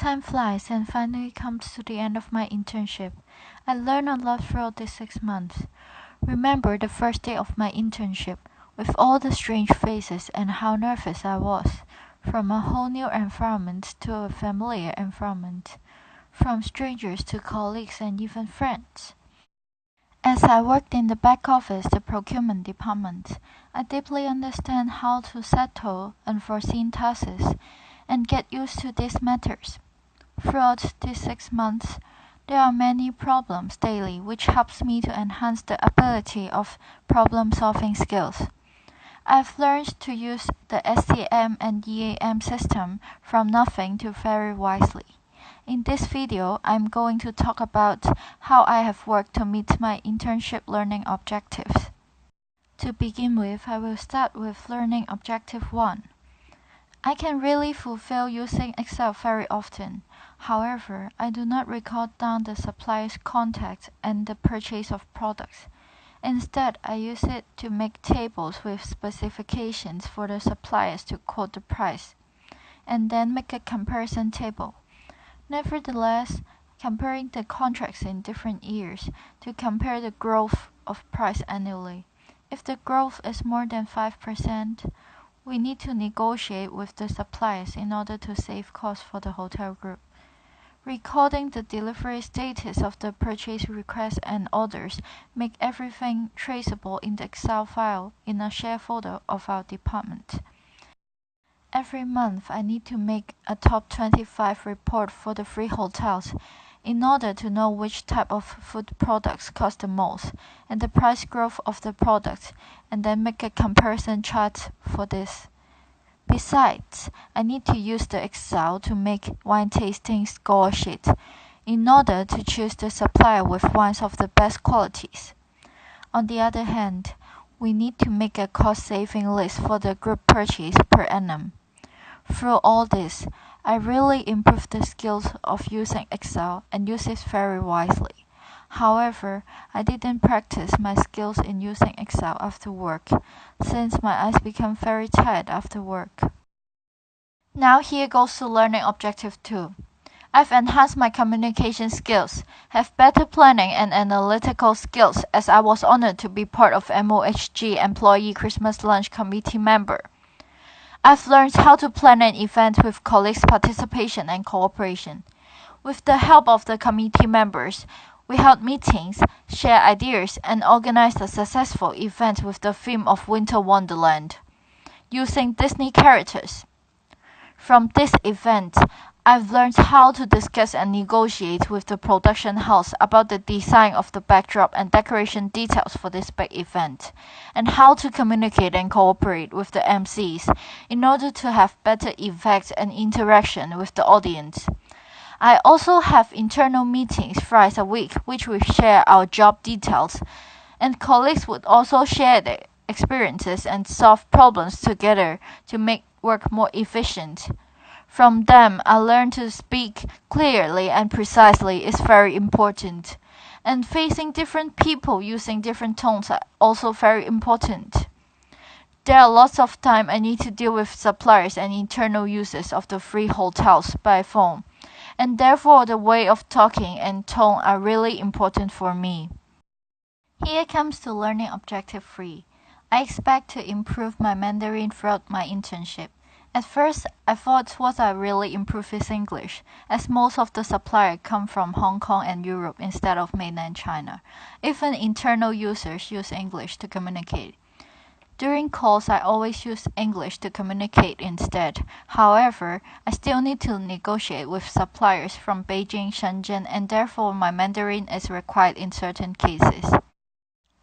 Time flies and finally comes to the end of my internship. I learned a lot throughout these 6 months. Remember the first day of my internship, with all the strange faces and how nervous I was, from a whole new environment to a familiar environment, from strangers to colleagues and even friends. As I worked in the back office, the procurement department, I deeply understand how to settle unforeseen tasks and get used to these matters. Throughout these 6 months, there are many problems daily which helps me to enhance the ability of problem-solving skills. I've learned to use the SCM and EAM system from nothing to very wisely. In this video, I'm going to talk about how I have worked to meet my internship learning objectives. To begin with, I will start with learning objective 1. I can really fulfill using Excel very often. However, I do not record down the supplier's contact and the purchase of products. Instead, I use it to make tables with specifications for the suppliers to quote the price, and then make a comparison table. Nevertheless, comparing the contracts in different years to compare the growth of price annually. If the growth is more than 5%, we need to negotiate with the suppliers in order to save costs for the hotel group. Recording the delivery status of the purchase request and orders make everything traceable in the Excel file in a shared folder of our department. Every month, I need to make a top 25 report for the 3 hotels in order to know which type of food products cost the most and the price growth of the products, and then make a comparison chart for this. Besides, I need to use the Excel to make wine tasting score sheet in order to choose the supplier with wines of the best qualities. On the other hand, we need to make a cost-saving list for the group purchase per annum. Through all this, I really improved the skills of using Excel and use it very wisely. However, I didn't practice my skills in using Excel after work, since my eyes become very tired after work. Now here goes to learning objective 2. I've enhanced my communication skills, have better planning and analytical skills as I was honored to be part of MOHG Employee Christmas Lunch Committee member. I've learned how to plan an event with colleagues' participation and cooperation. With the help of the committee members, we held meetings, shared ideas, and organized a successful event with the theme of Winter Wonderland, using Disney characters. From this event, I've learned how to discuss and negotiate with the production house about the design of the backdrop and decoration details for this big event, and how to communicate and cooperate with the MCs in order to have better effect and interaction with the audience. I also have internal meetings thrice a week, which we share our job details, and colleagues would also share their experiences and solve problems together to make work more efficient. From them, I learned to speak clearly and precisely is very important, and facing different people using different tones are also very important. There are lots of time I need to deal with suppliers and internal users of the 3 hotels by phone, and therefore the way of talking and tone are really important for me. Here comes to learning objective 3. I expect to improve my Mandarin throughout my internship. At first, I thought what I really improve is English, as most of the suppliers come from Hong Kong and Europe instead of mainland China. Even internal users use English to communicate. During calls, I always use English to communicate instead. However, I still need to negotiate with suppliers from Beijing, Shenzhen, and therefore my Mandarin is required in certain cases.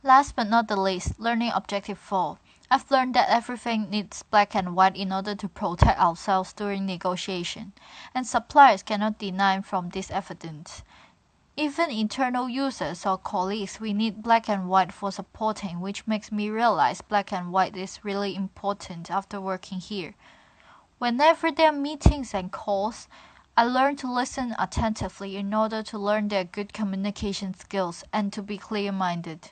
Last but not the least, learning objective 4. I've learned that everything needs black and white in order to protect ourselves during negotiation, and suppliers cannot deny from this evidence. Even internal users or colleagues, we need black and white for supporting, which makes me realize black and white is really important after working here. Whenever there are meetings and calls, I learn to listen attentively in order to learn their good communication skills and to be clear-minded.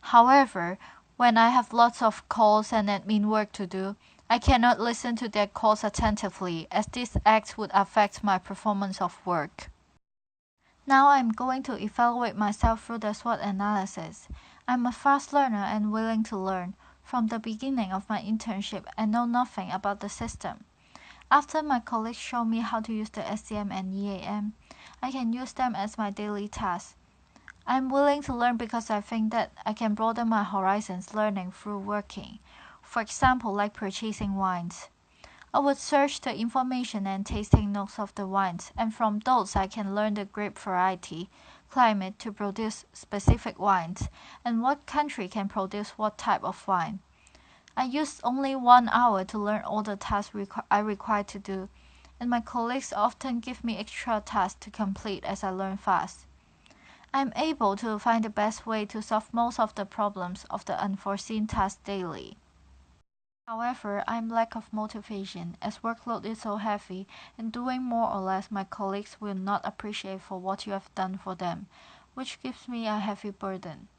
However, when I have lots of calls and admin work to do, I cannot listen to their calls attentively, as this act would affect my performance of work. Now I'm going to evaluate myself through the SWOT analysis. I'm a fast learner and willing to learn. From the beginning of my internship, I know nothing about the system. After my colleagues show me how to use the SCM and EAM, I can use them as my daily task. I'm willing to learn because I think that I can broaden my horizons learning through working. For example, like purchasing wines. I would search the information and tasting notes of the wines, and from those I can learn the grape variety, climate to produce specific wines, and what country can produce what type of wine. I used only 1 hour to learn all the tasks I required to do, and my colleagues often give me extra tasks to complete as I learn fast. I'm able to find the best way to solve most of the problems of the unforeseen tasks daily. However, I'm lack of motivation as workload is so heavy and doing more or less my colleagues will not appreciate for what you have done for them, which gives me a heavy burden.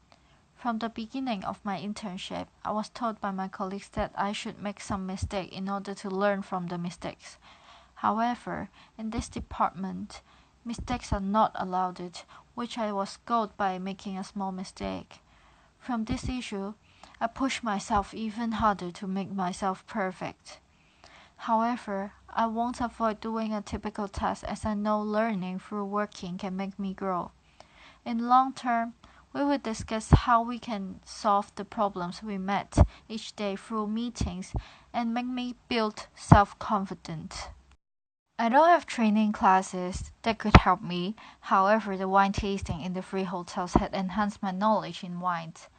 From the beginning of my internship, I was told by my colleagues that I should make some mistake in order to learn from the mistakes. However, in this department, mistakes are not allowed, which I was scolded by making a small mistake. From this issue, I push myself even harder to make myself perfect. However, I won't avoid doing a typical task as I know learning through working can make me grow. In long term, we will discuss how we can solve the problems we met each day through meetings and make me build self-confidence. I don't have training classes that could help me. However, the wine tasting in the free hotels had enhanced my knowledge in wines,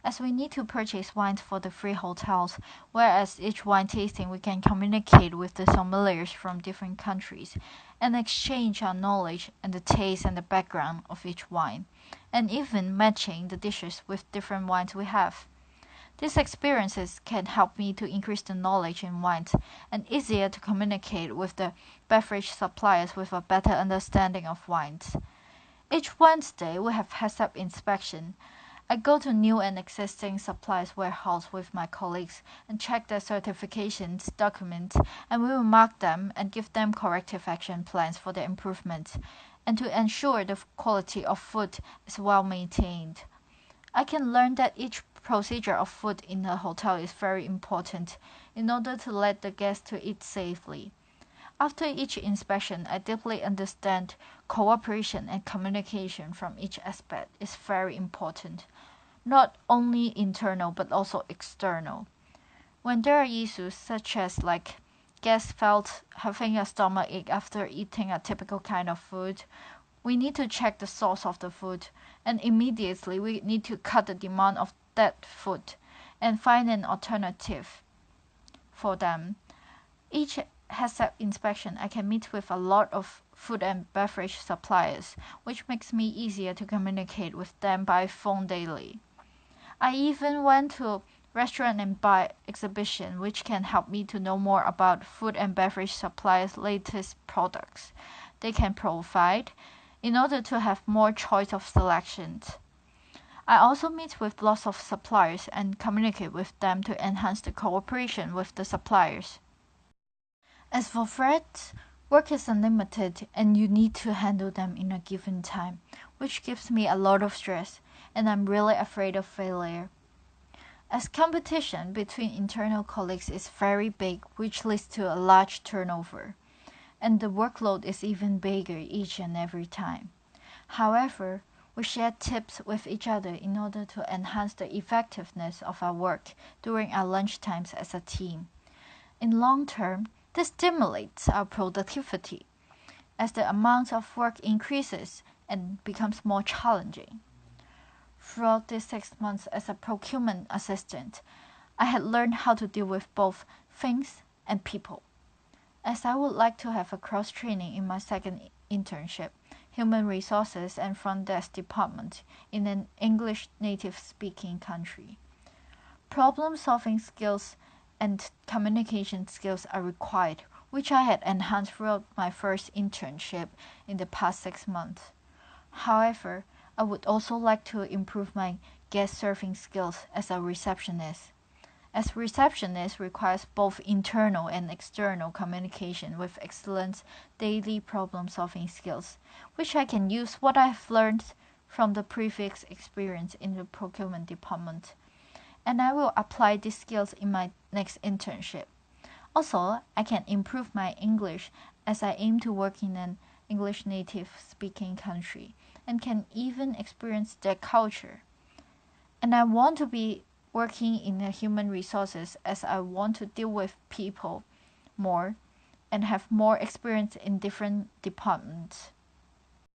as we need to purchase wines for the free hotels, whereas each wine tasting we can communicate with the sommeliers from different countries and exchange our knowledge and the taste and the background of each wine, and even matching the dishes with different wines we have. These experiences can help me to increase the knowledge in wines and easier to communicate with the beverage suppliers with a better understanding of wines. Each Wednesday we have HACCP inspection. I go to new and existing suppliers warehouse with my colleagues and check their certifications documents, and we will mark them and give them corrective action plans for their improvements and to ensure the quality of food is well maintained. I can learn that each procedure of food in a hotel is very important in order to let the guests to eat safely. After each inspection, I deeply understand cooperation and communication from each aspect is very important, not only internal but also external. When there are issues such as like guests felt having a stomachache after eating a typical kind of food, we need to check the source of the food and immediately we need to cut the demand of that food and find an alternative for them. Each HACCP inspection, I can meet with a lot of food and beverage suppliers, which makes me easier to communicate with them by phone daily. I even went to restaurant and bar exhibition, which can help me to know more about food and beverage suppliers' latest products they can provide in order to have more choice of selections. I also meet with lots of suppliers and communicate with them to enhance the cooperation with the suppliers. As for threats, work is unlimited and you need to handle them in a given time, which gives me a lot of stress and I'm really afraid of failure. As competition between internal colleagues is very big, which leads to a large turnover, and the workload is even bigger each and every time. However, we share tips with each other in order to enhance the effectiveness of our work during our lunch times as a team. In long term, this stimulates our productivity as the amount of work increases and becomes more challenging. Throughout these 6 months as a procurement assistant, I had learned how to deal with both things and people. As I would like to have a cross training in my second internship, human resources and front desk department in an English native speaking country. Problem solving skills and communication skills are required, which I had enhanced throughout my first internship in the past 6 months. However, I would also like to improve my guest serving skills as a receptionist, as receptionist requires both internal and external communication with excellent daily problem-solving skills, which I can use what I've learned from the previous experience in the procurement department. And I will apply these skills in my next internship. Also, I can improve my English as I aim to work in an English native speaking country and can even experience their culture. And I want to be working in the human resources as I want to deal with people more and have more experience in different departments.